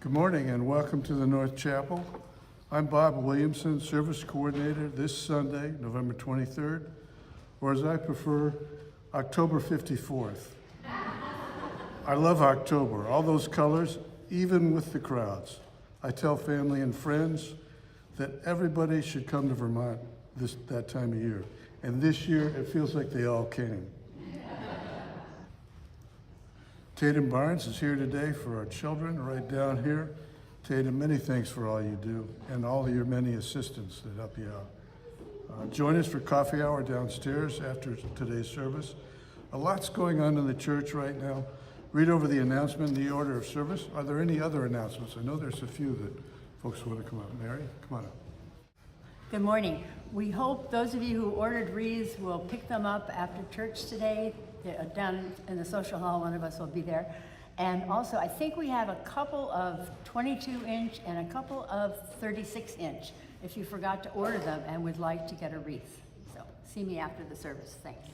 Good morning and welcome to the North Chapel. I'm Bob Williamson, Service Coordinator this Sunday, November 23rd, or as I prefer, October 54th. I love October, all those colors, even with the crowds. I tell family and friends that everybody should come to Vermont that time of year. And this year, it feels like they all came. Tatum Barnes is here today for our children, right down here. Tatum, many thanks for all you do and all of your many assistants that help you out. Join us for coffee hour downstairs after today's service. A lot's going on in the church right now. Read over the announcement and the order of service. Are there any other announcements? I know there's a few that folks want to come up. Mary, come on up. Good morning. We hope those of you who ordered wreaths will pick them up after church today. Down in the social hall, one of us will be there. And also, I think we have a couple of 22-inch and a couple of 36-inch if you forgot to order them and would like to get a wreath. So see me after the service. Thanks.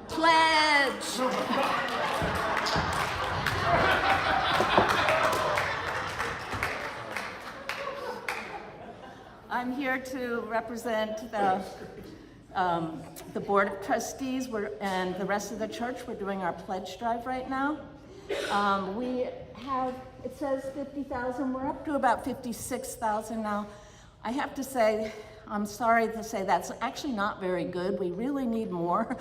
Pledge! I'm here to represent the Board of Trustees and the rest of the church. We're doing our pledge drive right now. We have, it says 50,000, we're up to about 56,000 now. I have to say, I'm sorry to say that's actually not very good. We really need more.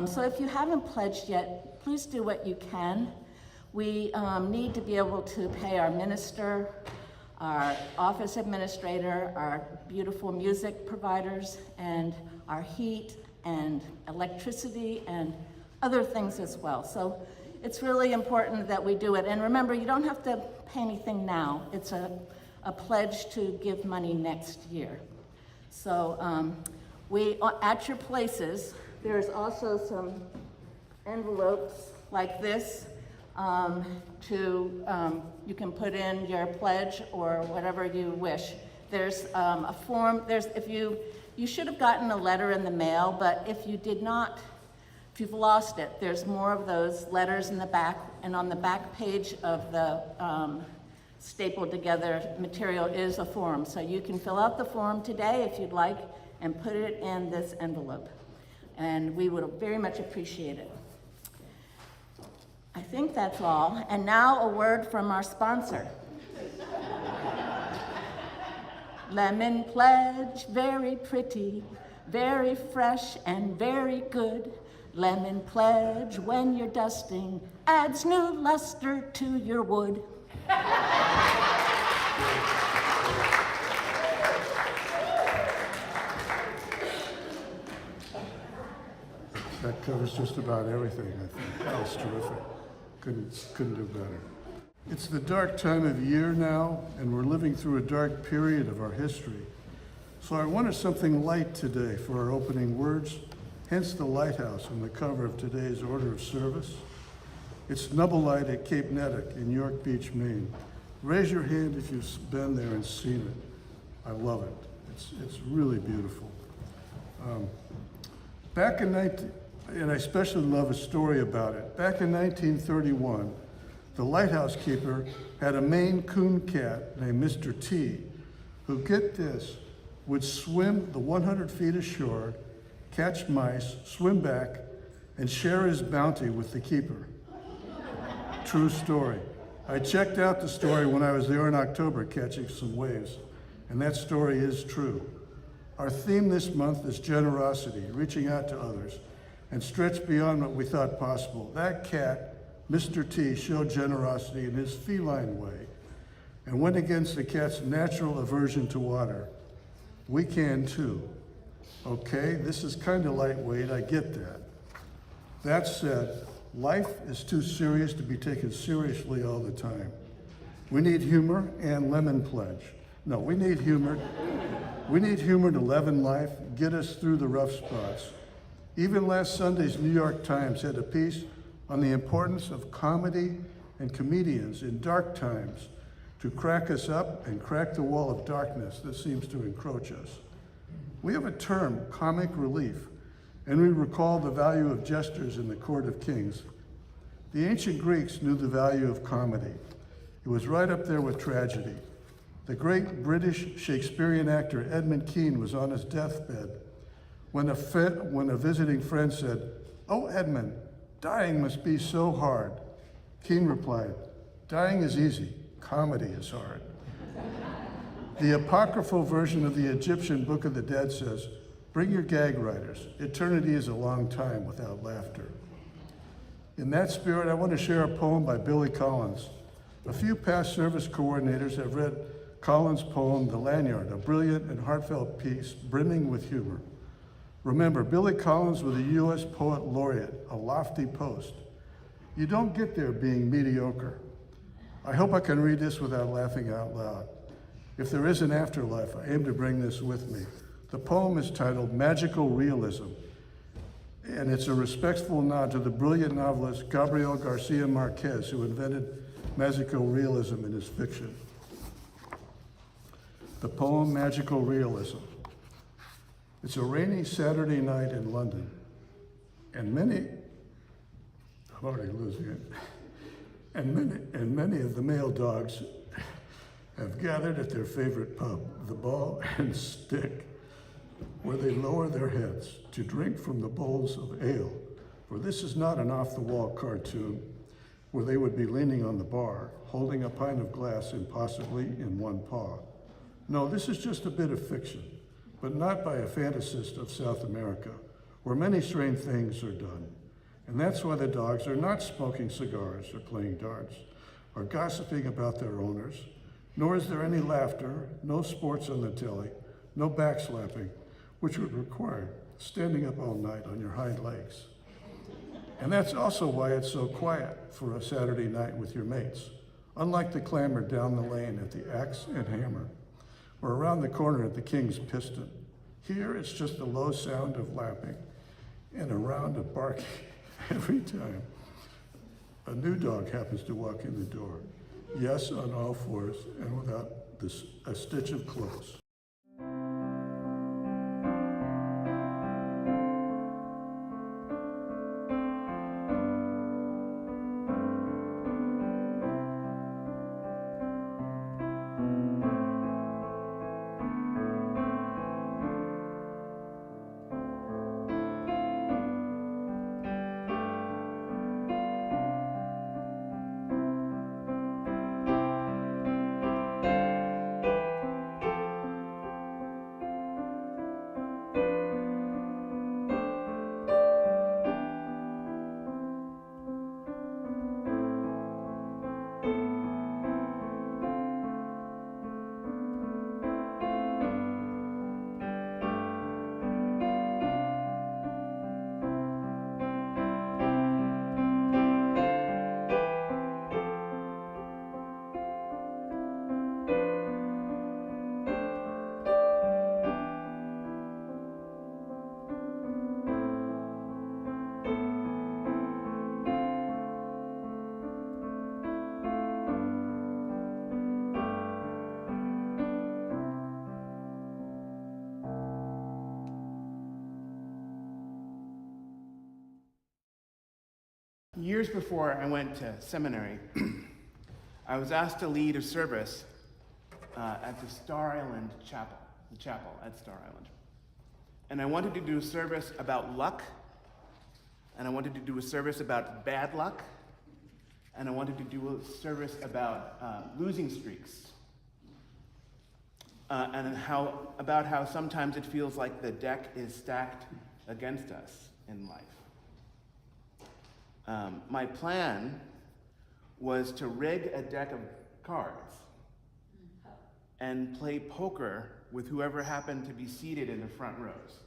So if you haven't pledged yet, please do what you can. We need to be able to pay our minister, our office administrator, our beautiful music providers, and our heat and electricity and other things as well. So it's really important that we do it. And remember, you don't have to pay anything now. It's a pledge to give money next year. So at your places, there's also some envelopes like this you can put in your pledge or whatever you wish. There's a form, you should have gotten a letter in the mail, but if you did not, if you've lost it, there's more of those letters in the back, and on the back page of the stapled together material is a form. So you can fill out the form today if you'd like and put it in this envelope. And we would very much appreciate it. I think that's all. And now a word from our sponsor. Lemon Pledge, very pretty, very fresh and very good. Lemon Pledge, when you're dusting, adds new luster to your wood. That covers just about everything, I think. That was terrific. Couldn't do better. It's the dark time of year now, and we're living through a dark period of our history. So I wanted something light today for our opening words, hence the lighthouse on the cover of today's order of service. It's Nubble Light at Cape Nettuck in York Beach, Maine. Raise your hand if you've been there and seen it. I love it. It's really beautiful. And I especially love a story about it. Back in 1931, the lighthouse keeper had a Maine Coon cat named Mr. T, who, get this, would swim the 100 feet ashore, catch mice, swim back, and share his bounty with the keeper. True story. I checked out the story when I was there in October catching some waves, and that story is true. Our theme this month is generosity, reaching out to others, and stretch beyond what we thought possible. That cat, Mr. T, showed generosity in his feline way and went against the cat's natural aversion to water. We can too. Okay, this is kind of lightweight, I get that. That said, life is too serious to be taken seriously all the time. We need humor and Lemon Pledge. No, we need humor. We need humor to leaven life, get us through the rough spots. Even last Sunday's New York Times had a piece on the importance of comedy and comedians in dark times to crack us up and crack the wall of darkness that seems to encroach us. We have a term, comic relief, and we recall the value of jesters in the court of kings. The ancient Greeks knew the value of comedy. It was right up there with tragedy. The great British Shakespearean actor Edmund Kean was on his deathbed when a visiting friend said, "Oh, Edmund, dying must be so hard." Kean replied, "Dying is easy, comedy is hard." The apocryphal version of the Egyptian Book of the Dead says, "Bring your gag writers. Eternity is a long time without laughter." In that spirit, I want to share a poem by Billy Collins. A few past service coordinators have read Collins' poem, The Lanyard, a brilliant and heartfelt piece brimming with humor. Remember, Billy Collins was a U.S. Poet Laureate, a lofty post. You don't get there being mediocre. I hope I can read this without laughing out loud. If there is an afterlife, I aim to bring this with me. The poem is titled Magical Realism, and it's a respectful nod to the brilliant novelist Gabriel Garcia Marquez, who invented magical realism in his fiction. The poem Magical Realism. It's a rainy Saturday night in London, and I'm already losing it, and many of the male dogs have gathered at their favorite pub, the Ball and Stick, where they lower their heads to drink from the bowls of ale, for this is not an off-the-wall cartoon where they would be leaning on the bar, holding a pint of glass impossibly in one paw. No, this is just a bit of fiction, but not by a fantasist of South America, where many strange things are done. And that's why the dogs are not smoking cigars or playing darts or gossiping about their owners, nor is there any laughter, no sports on the telly, no backslapping, which would require standing up all night on your hind legs. And that's also why it's so quiet for a Saturday night with your mates, unlike the clamor down the lane at the Axe and Hammer, or around the corner at the King's Piston. Here it's just the low sound of lapping and a round of barking every time a new dog happens to walk in the door. Yes, on all fours and without a stitch of clothes. Years before I went to seminary, I was asked to lead a service at the Star Island Chapel, the chapel at Star Island. And I wanted to do a service about luck, and I wanted to do a service about bad luck, and I wanted to do a service about losing streaks, and about how sometimes it feels like the deck is stacked against us in life. My plan was to rig a deck of cards and play poker with whoever happened to be seated in the front rows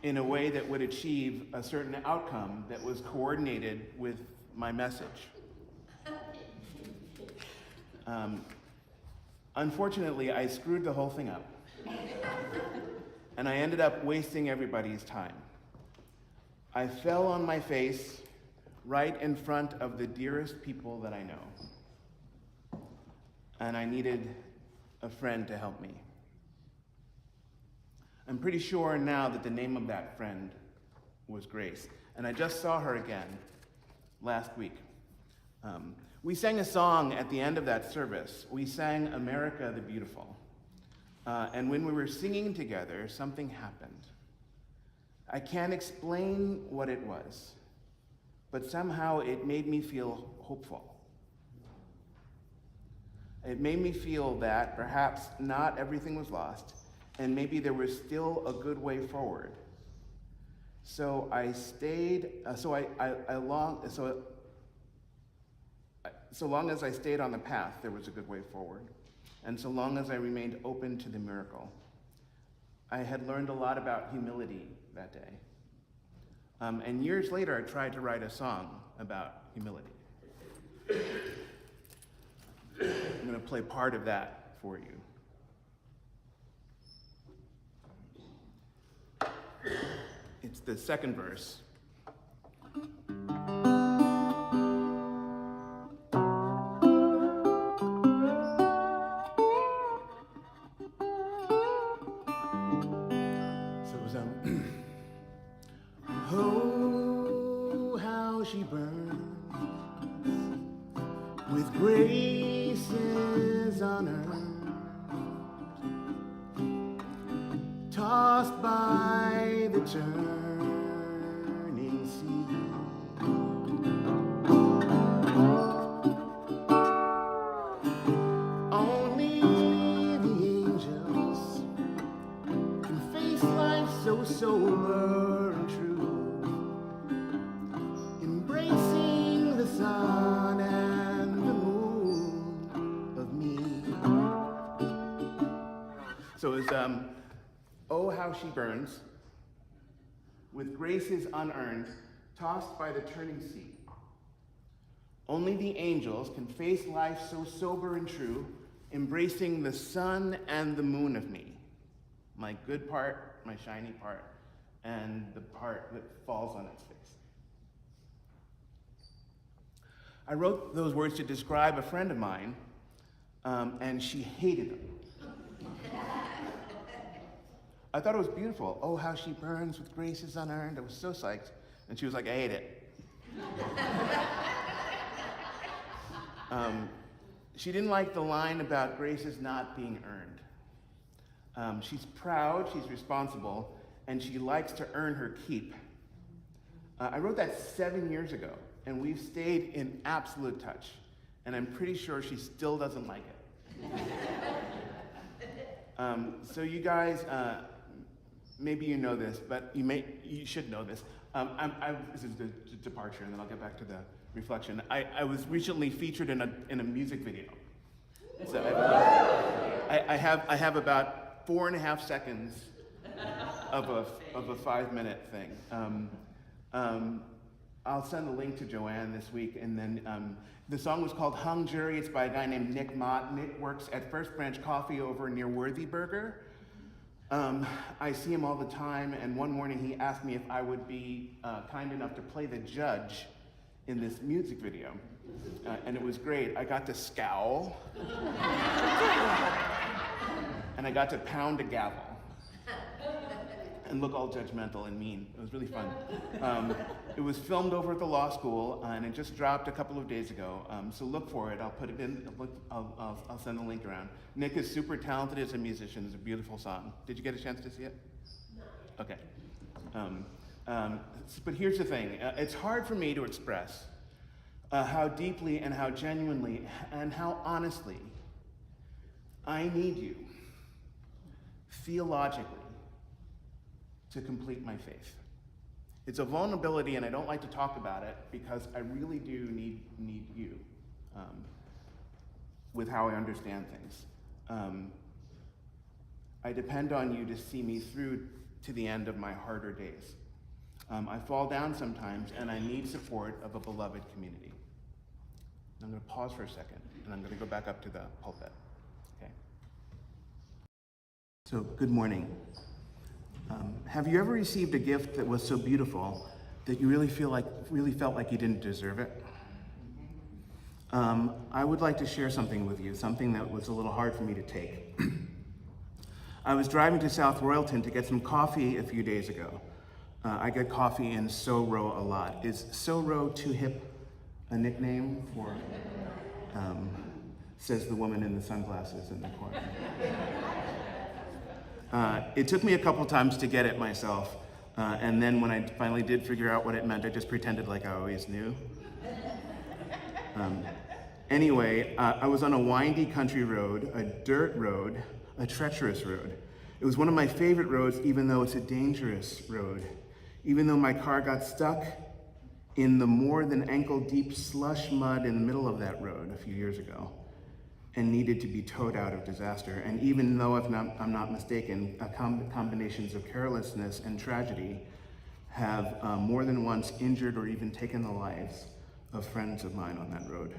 in a way that would achieve a certain outcome that was coordinated with my message. Unfortunately, I screwed the whole thing up, and I ended up wasting everybody's time. I fell on my face right in front of the dearest people that I know, and I needed a friend to help me. I'm pretty sure now that the name of that friend was Grace. And I just saw her again last week. We sang a song at the end of that service. We sang America the Beautiful. And when we were singing together, something happened. I can't explain what it was, but somehow it made me feel hopeful. It made me feel that perhaps not everything was lost, and maybe there was still a good way forward. So I stayed, so long as I stayed on the path, there was a good way forward. And so long as I remained open to the miracle, I had learned a lot about humility that day. And years later, I tried to write a song about humility. I'm going to play part of that for you. It's the second verse. Oh, how she burns with graces unearned, tossed by the turning sea. Only the angels can face life so sober and true, embracing the sun and the moon of me. So it's oh, how she burns with graces unearned, tossed by the turning sea. Only the angels can face life so sober and true, embracing the sun and the moon of me. My good part, my shiny part, and the part that falls on its face. I wrote those words to describe a friend of mine, and she hated them. I thought it was beautiful. Oh, how she burns with graces unearned. I was so psyched. And she was like, I hate it. She didn't like the line about graces not being earned. She's proud, she's responsible, and she likes to earn her keep. I wrote that 7 years ago, and we've stayed in absolute touch. And I'm pretty sure she still doesn't like it. So you guys, maybe you know this, but you should know this. This is the departure, and then I'll get back to the reflection. I was recently featured in a music video. So I have about 4.5 seconds of a 5-minute thing. I'll send a link to Joanne this week, and then the song was called Hung Jury. It's by a guy named Nick Mott. Nick works at First Branch Coffee over near Worthy Burger. I see him all the time, and one morning he asked me if I would be kind enough to play the judge in this music video. And it was great. I got to scowl, and I got to pound a gavel, and look all judgmental and mean. It was really fun. It was filmed over at the law school, and it just dropped a couple of days ago. So look for it. I'll put it in. I'll send the link around. Nick is super talented as a musician. It's a beautiful song. Did you get a chance to see it? No. Okay. But here's the thing. It's hard for me to express how deeply and how genuinely and how honestly I need you, theologically, to complete my faith. It's a vulnerability, and I don't like to talk about it because I really do need you with how I understand things. I depend on you to see me through to the end of my harder days. I fall down sometimes, and I need support of a beloved community. I'm going to pause for a second, and I'm going to go back up to the pulpit. Okay. So, good morning. Have you ever received a gift that was so beautiful that you really felt like you didn't deserve it? I would like to share something with you, something that was a little hard for me to take. I was driving to South Royalton to get some coffee a few days ago. I get coffee in So-Ro a lot. Is So-Ro too hip a nickname for, says the woman in the sunglasses in the corner. It took me a couple times to get it myself, and then when I finally did figure out what it meant, I just pretended like I always knew. Anyway, I was on a windy country road, a dirt road, a treacherous road. It was one of my favorite roads, even though it's a dangerous road. Even though my car got stuck in the more than ankle-deep slush mud in the middle of that road a few years ago and needed to be towed out of disaster. And even though, if I'm not mistaken, combinations of carelessness and tragedy have more than once injured or even taken the lives of friends of mine on that road.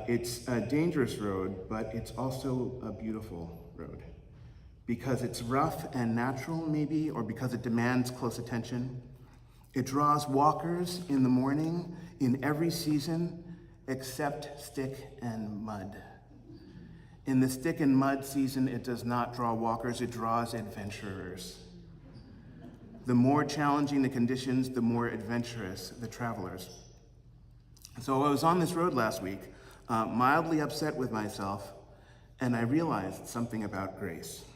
It's a dangerous road, but it's also a beautiful road. Because it's rough and natural, maybe, or because it demands close attention. It draws walkers in the morning, in every season, except stick and mud. In the stick and mud season, it does not draw walkers, it draws adventurers. The more challenging the conditions, the more adventurous the travelers. So I was on this road last week, mildly upset with myself, and I realized something about grace.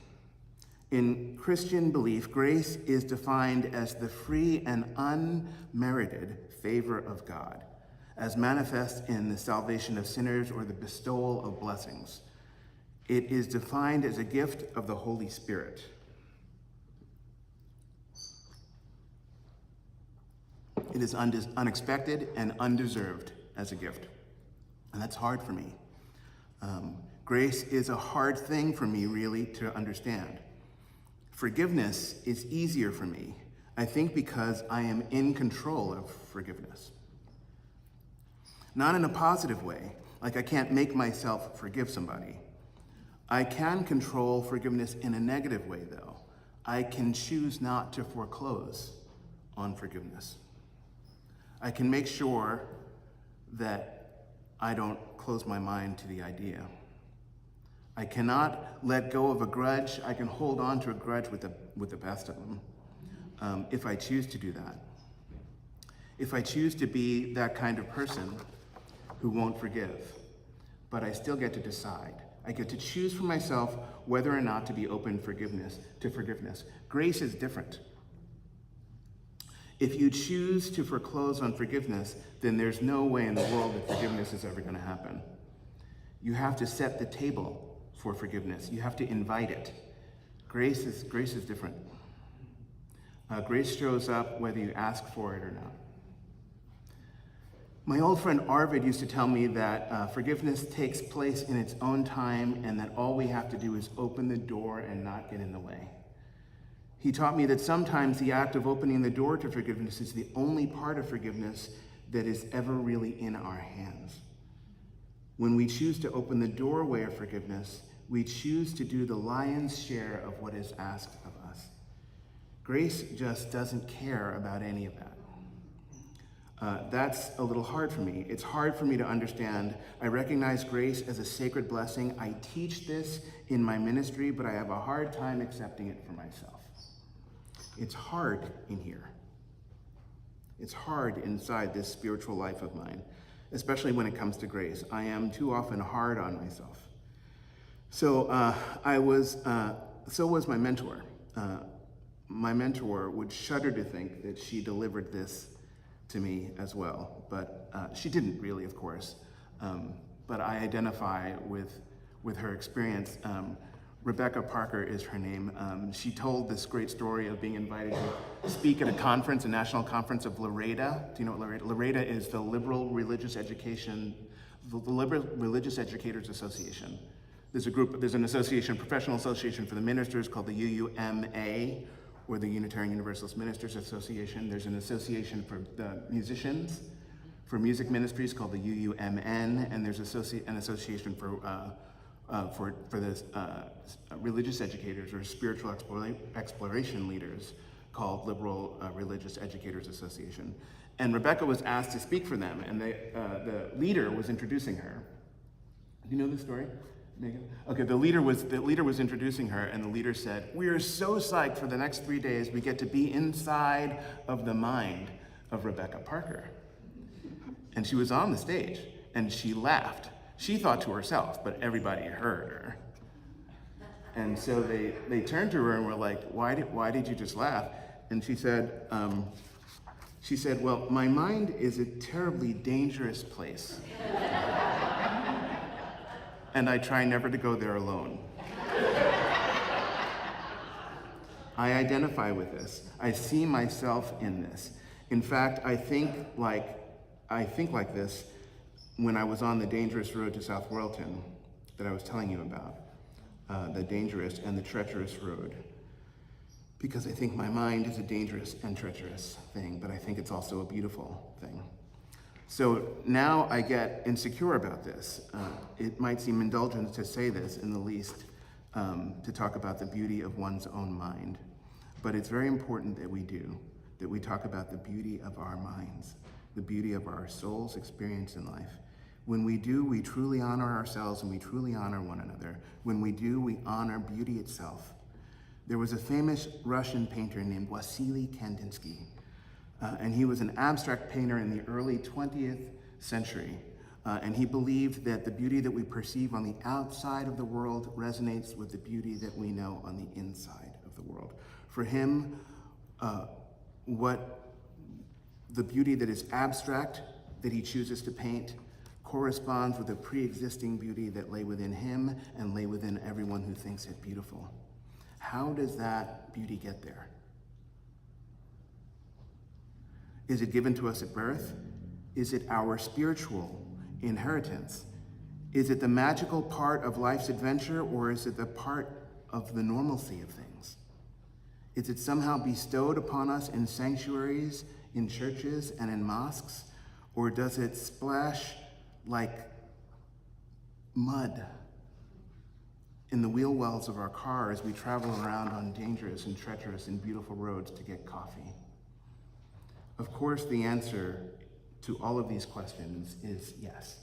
In Christian belief, grace is defined as the free and unmerited favor of God, as manifest in the salvation of sinners or the bestowal of blessings. It is defined as a gift of the Holy Spirit. It is unexpected and undeserved as a gift. And that's hard for me. Grace is a hard thing for me, really, to understand. Forgiveness is easier for me, I think because I am in control of forgiveness. Not in a positive way, like I can't make myself forgive somebody. I can control forgiveness in a negative way, though. I can choose not to foreclose on forgiveness. I can make sure that I don't close my mind to the idea. I cannot let go of a grudge. I can hold on to a grudge with the best of them, if I choose to do that. If I choose to be that kind of person who won't forgive, but I still get to decide. I get to choose for myself whether or not to be open to forgiveness. Grace is different. If you choose to foreclose on forgiveness, then there's no way in the world that forgiveness is ever going to happen. You have to set the table for forgiveness. You have to invite it. Grace is different. Grace shows up whether you ask for it or not. My old friend Arvid used to tell me that forgiveness takes place in its own time and that all we have to do is open the door and not get in the way. He taught me that sometimes the act of opening the door to forgiveness is the only part of forgiveness that is ever really in our hands. When we choose to open the doorway of forgiveness, we choose to do the lion's share of what is asked of us. Grace just doesn't care about any of that. That's a little hard for me. It's hard for me to understand. I recognize grace as a sacred blessing. I teach this in my ministry, but I have a hard time accepting it for myself. It's hard in here. It's hard inside this spiritual life of mine, especially when it comes to grace. I am too often hard on myself. So so was my mentor. My mentor would shudder to think that she delivered this to me as well, but she didn't really, of course. But I identify with her experience. Rebecca Parker is her name. She told this great story of being invited to speak at a conference, a national conference of LREDA. Do you know what LREDA? LREDA is the Liberal Religious Educators Association. There's an association, professional association for the ministers called the UUMA, or the Unitarian Universalist Ministers Association. There's an association for the musicians, for music ministries called the UUMN, and there's an association for the religious educators or spiritual exploration leaders called Liberal Religious Educators Association. And Rebecca was asked to speak for them, and the leader was introducing her. Do you know this story? Megan? Okay, the leader was introducing her, and the leader said, "We are so psyched for the next 3 days. We get to be inside of the mind of Rebecca Parker." And she was on the stage, and she laughed. She thought to herself, but everybody heard her. And so they turned to her and were like, "Why did you just laugh?" And she said, "Well, my mind is a terribly dangerous place. And I try never to go there alone. I identify with this. I see myself in this. In fact, I think like this when I was on the dangerous road to South Royalton that I was telling you about, the dangerous and the treacherous road. Because I think my mind is a dangerous and treacherous thing, but I think it's also a beautiful thing. So now I get insecure about this. It might seem indulgent to say this in the least, to talk about the beauty of one's own mind. But it's very important that we talk about the beauty of our minds, the beauty of our soul's experience in life. When we do, we truly honor ourselves and we truly honor one another. When we do, we honor beauty itself. There was a famous Russian painter named Wasily Kandinsky. And he was an abstract painter in the early 20th century. And he believed that the beauty that we perceive on the outside of the world resonates with the beauty that we know on the inside of the world. For him, the beauty that is abstract, that he chooses to paint, corresponds with a pre-existing beauty that lay within him and lay within everyone who thinks it beautiful. How does that beauty get there? Is it given to us at birth? Is it our spiritual inheritance? Is it the magical part of life's adventure, or is it the part of the normalcy of things? Is it somehow bestowed upon us in sanctuaries, in churches, and in mosques? Or does it splash like mud in the wheel wells of our car as we travel around on dangerous and treacherous and beautiful roads to get coffee? Of course, the answer to all of these questions is yes.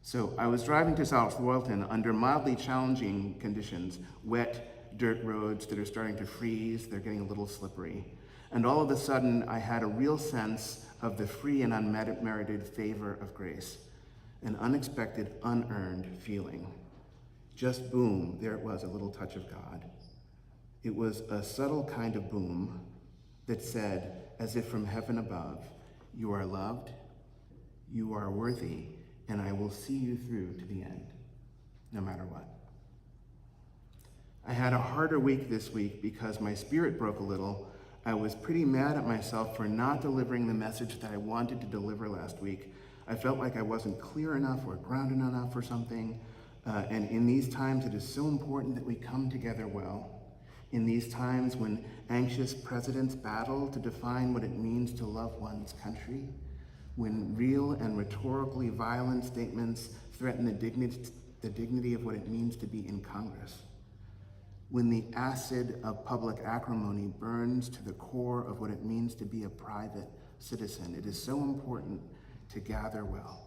So I was driving to South Royalton under mildly challenging conditions, wet dirt roads that are starting to freeze, they're getting a little slippery. And all of a sudden, I had a real sense of the free and unmerited favor of grace, an unexpected, unearned feeling. Just boom, there it was, a little touch of God. It was a subtle kind of boom that said, as if from heaven above, "You are loved, you are worthy, and I will see you through to the end, no matter what." I had a harder week this week because my spirit broke a little. I was pretty mad at myself for not delivering the message that I wanted to deliver last week. I felt like I wasn't clear enough or grounded enough or something. And in these times, it is so important that we come together well. In these times when anxious presidents battle to define what it means to love one's country, when real and rhetorically violent statements threaten the dignity of what it means to be in Congress, when the acid of public acrimony burns to the core of what it means to be a private citizen, it is so important to gather well.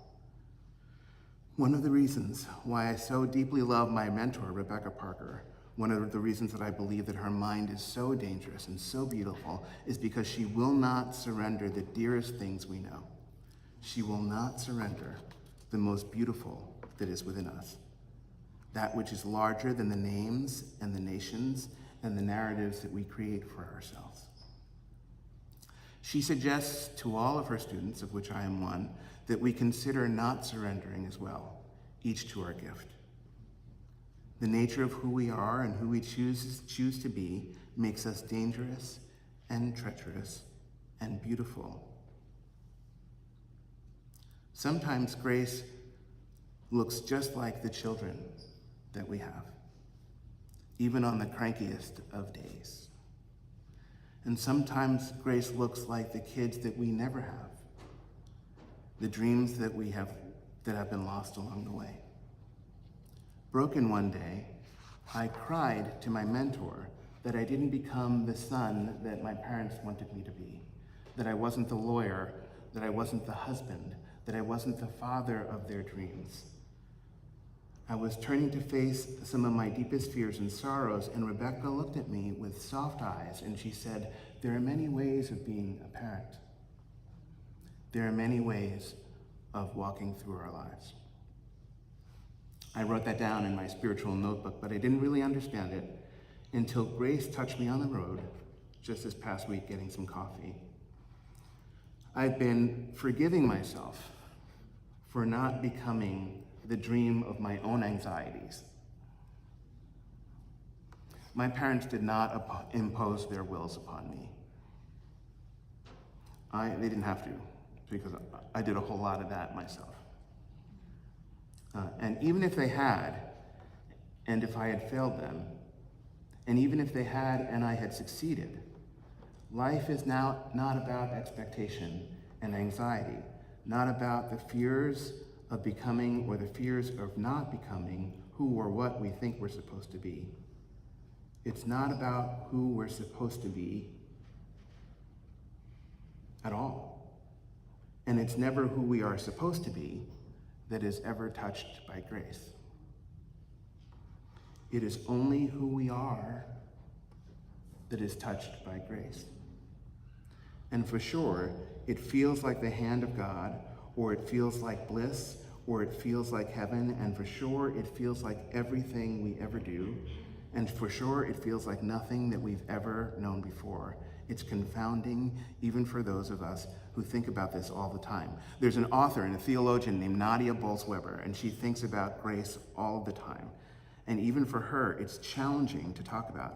One of the reasons why I so deeply love my mentor, Rebecca Parker, one of the reasons that I believe that her mind is so dangerous and so beautiful, is because she will not surrender the dearest things we know. She will not surrender the most beautiful that is within us, that which is larger than the names and the nations and the narratives that we create for ourselves. She suggests to all of her students, of which I am one, that we consider not surrendering as well, each to our gift. The nature of who we are and who we choose to be makes us dangerous and treacherous and beautiful. Sometimes grace looks just like the children that we have, even on the crankiest of days. And sometimes grace looks like the kids that we never have, the dreams that have been lost along the way. Broken one day, I cried to my mentor that I didn't become the son that my parents wanted me to be, that I wasn't the lawyer, that I wasn't the husband, that I wasn't the father of their dreams. I was turning to face some of my deepest fears and sorrows, and Rebecca looked at me with soft eyes, and she said, "There are many ways of being a parent. There are many ways of walking through our lives." I wrote that down in my spiritual notebook, but I didn't really understand it until Grace touched me on the road just this past week getting some coffee. I've been forgiving myself for not becoming the dream of my own anxieties. My parents did not impose their wills upon me. They didn't have to, because I did a whole lot of that myself. And even if they had, and if I had failed them, and even if they had and I had succeeded, life is now not about expectation and anxiety, not about the fears of becoming or the fears of not becoming who or what we think we're supposed to be. It's not about who we're supposed to be at all. And it's never who we are supposed to be that is ever touched by grace. It is only who we are that is touched by grace. And for sure, it feels like the hand of God, or it feels like bliss, or it feels like heaven, and for sure, it feels like everything we ever do, and for sure, it feels like nothing that we've ever known before. It's confounding, even for those of us who think about this all the time. There's an author and a theologian named Nadia Bolz-Weber, and she thinks about grace all the time. And even for her, it's challenging to talk about.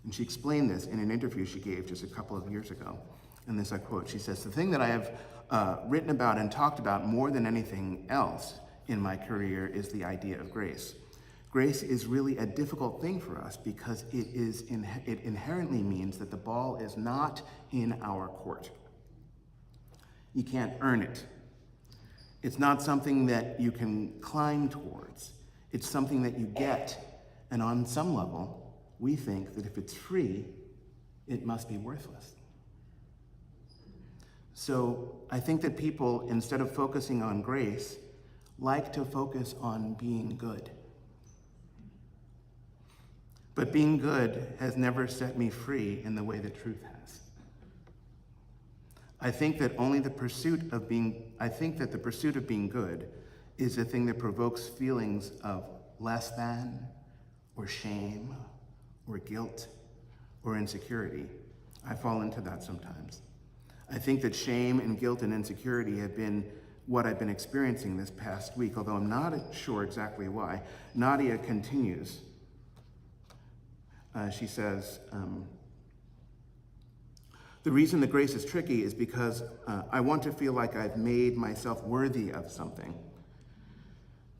And she explained this in an interview she gave just a couple of years ago. And this I quote, she says, "The thing that I have written about and talked about more than anything else in my career is the idea of grace. Grace is really a difficult thing for us because it inherently means that the ball is not in our court. You can't earn it. It's not something that you can climb towards. It's something that you get, and on some level, we think that if it's free, it must be worthless. So I think that people, instead of focusing on grace, like to focus on being good. But being good has never set me free in the way that truth has. I think that the pursuit of being good is the thing that provokes feelings of less than, or shame, or guilt, or insecurity. I fall into that sometimes. I think that shame and guilt and insecurity have been what I've been experiencing this past week, although I'm not sure exactly why. Nadia continues. She says, the reason that grace is tricky is because I want to feel like I've made myself worthy of something.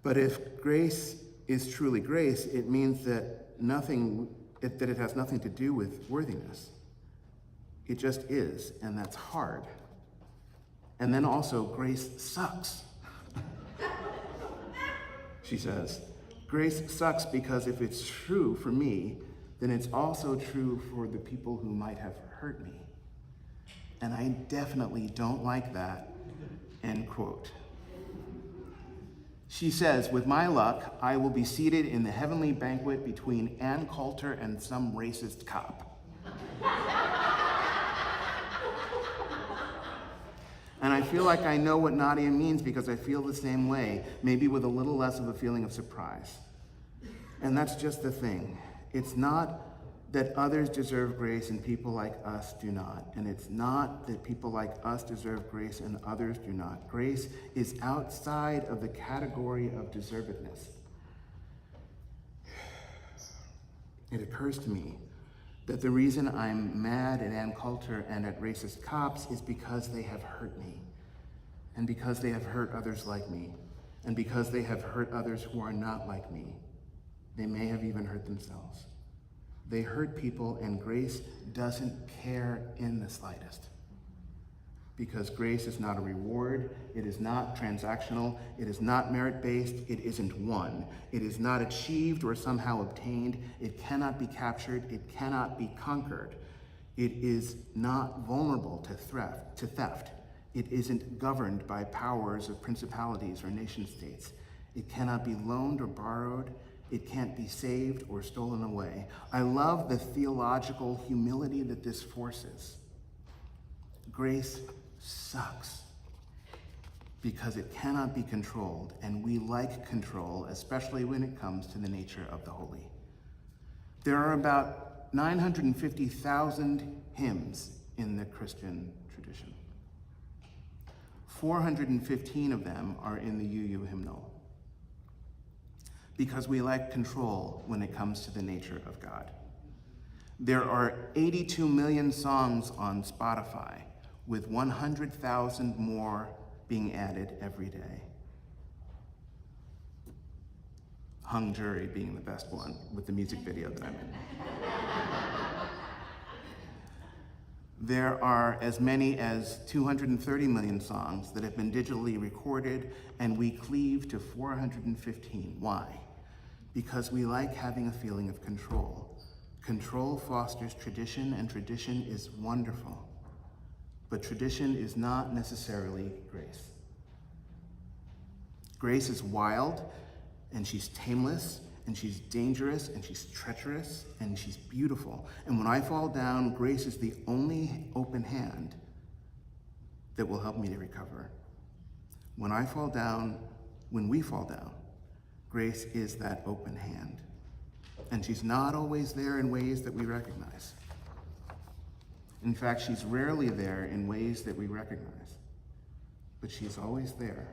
But if grace is truly grace, it means that it has nothing to do with worthiness. It just is, and that's hard. And then also, grace sucks. She says, grace sucks because if it's true for me, then it's also true for the people who might have hurt me. And I definitely don't like that, end quote. She says, with my luck, I will be seated in the heavenly banquet between Ann Coulter and some racist cop. And I feel like I know what Nadia means because I feel the same way, maybe with a little less of a feeling of surprise. And that's just the thing. It's not that others deserve grace and people like us do not. And it's not that people like us deserve grace and others do not. Grace is outside of the category of deservedness. It occurs to me that the reason I'm mad at Ann Coulter and at racist cops is because they have hurt me, and because they have hurt others like me, and because they have hurt others who are not like me. They may have even hurt themselves. They hurt people, and grace doesn't care in the slightest. Because grace is not a reward, it is not transactional, it is not merit-based, it isn't won. It is not achieved or somehow obtained, it cannot be captured, it cannot be conquered. It is not vulnerable to theft. It isn't governed by powers of principalities or nation states. It cannot be loaned or borrowed. It can't be saved or stolen away. I love the theological humility that this forces. Grace sucks because it cannot be controlled, and we like control, especially when it comes to the nature of the holy. There are about 950,000 hymns in the Christian tradition. 415 of them are in the UU hymnal, because we like control when it comes to the nature of God. There are 82 million songs on Spotify, with 100,000 more being added every day. Hung Jury being the best one, with the music video that I'm in. There are as many as 230 million songs that have been digitally recorded, and we cleave to 415. Why? Because we like having a feeling of control. Control fosters tradition, and tradition is wonderful. But tradition is not necessarily grace. Grace is wild, and she's tameless, and she's dangerous, and she's treacherous, and she's beautiful. And when I fall down, grace is the only open hand that will help me to recover. When I fall down, when we fall down, grace is that open hand. And she's not always there in ways that we recognize. In fact, she's rarely there in ways that we recognize, but she's always there.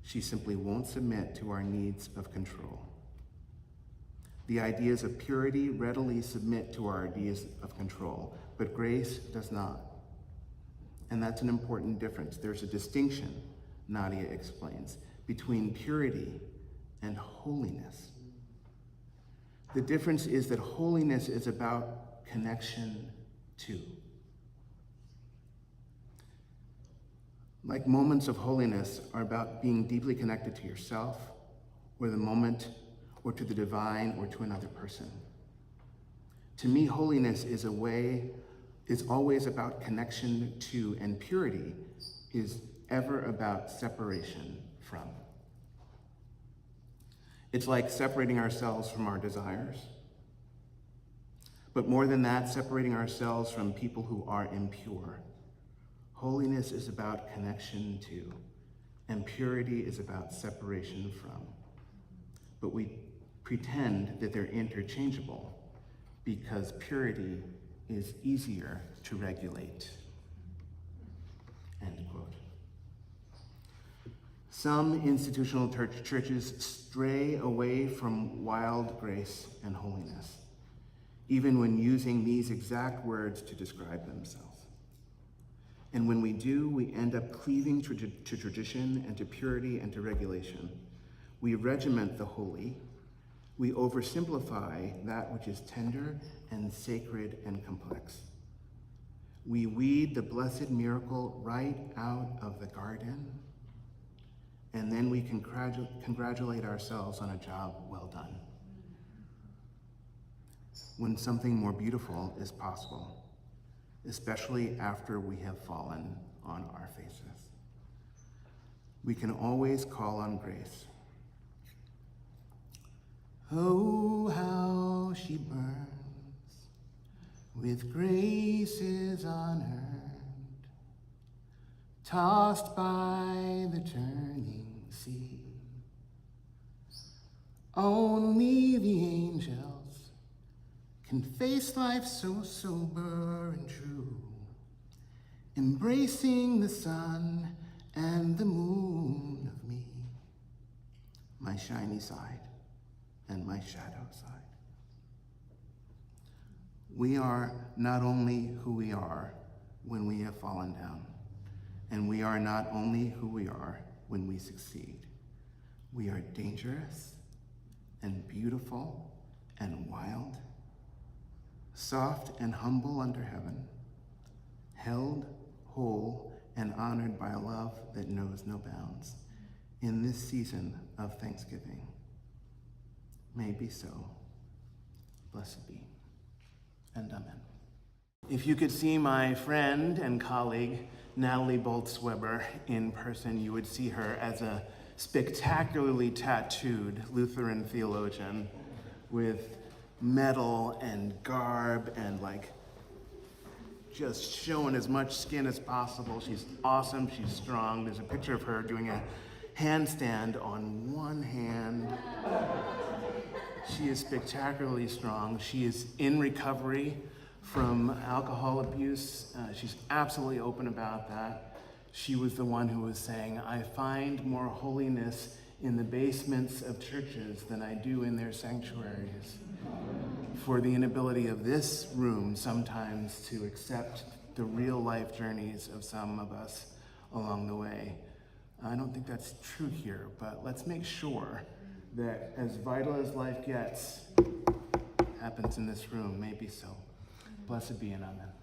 She simply won't submit to our needs of control. The ideas of purity readily submit to our ideas of control, but grace does not. And that's an important difference. There's a distinction, Nadia explains, between purity and holiness. The difference is that holiness is about connection to. Like moments of holiness are about being deeply connected to yourself, or the moment, or to the divine, or to another person. To me, holiness is always about connection to, and purity is ever about separation from. It's like separating ourselves from our desires, but more than that, separating ourselves from people who are impure. Holiness is about connection to, and purity is about separation from. But we pretend that they're interchangeable because purity is easier to regulate. End quote. Some institutional churches stray away from wild grace and holiness, even when using these exact words to describe themselves. And when we do, we end up cleaving to tradition and to purity and to regulation. We regiment the holy. We oversimplify that which is tender and sacred and complex. We weed the blessed miracle right out of the garden, and then we congratulate ourselves on a job well done, when something more beautiful is possible, especially after we have fallen on our faces. We can always call on grace. Oh, how she burns with graces unearned, tossed by the turning sea. Only the angels can face life so sober and true, embracing the sun and the moon of me, my shiny side and my shadow side. We are not only who we are when we have fallen down, and we are not only who we are when we succeed. We are dangerous and beautiful and wild, soft and humble under heaven, held, whole, and honored by a love that knows no bounds in this season of Thanksgiving. May it be so. Blessed be. And amen. If you could see my friend and colleague, Natalie Boltz-Weber, in person, you would see her as a spectacularly tattooed Lutheran theologian with metal and garb and like just showing as much skin as possible. She's awesome, she's strong. There's a picture of her doing a handstand on one hand. She is spectacularly strong. She is in recovery from alcohol abuse. She's absolutely open about that. She was the one who was saying, I find more holiness in the basements of churches than I do in their sanctuaries. For the inability of this room sometimes to accept the real life journeys of some of us along the way. I don't think that's true here, but let's make sure that as vital as life gets, happens in this room, maybe so. Blessed be and amen.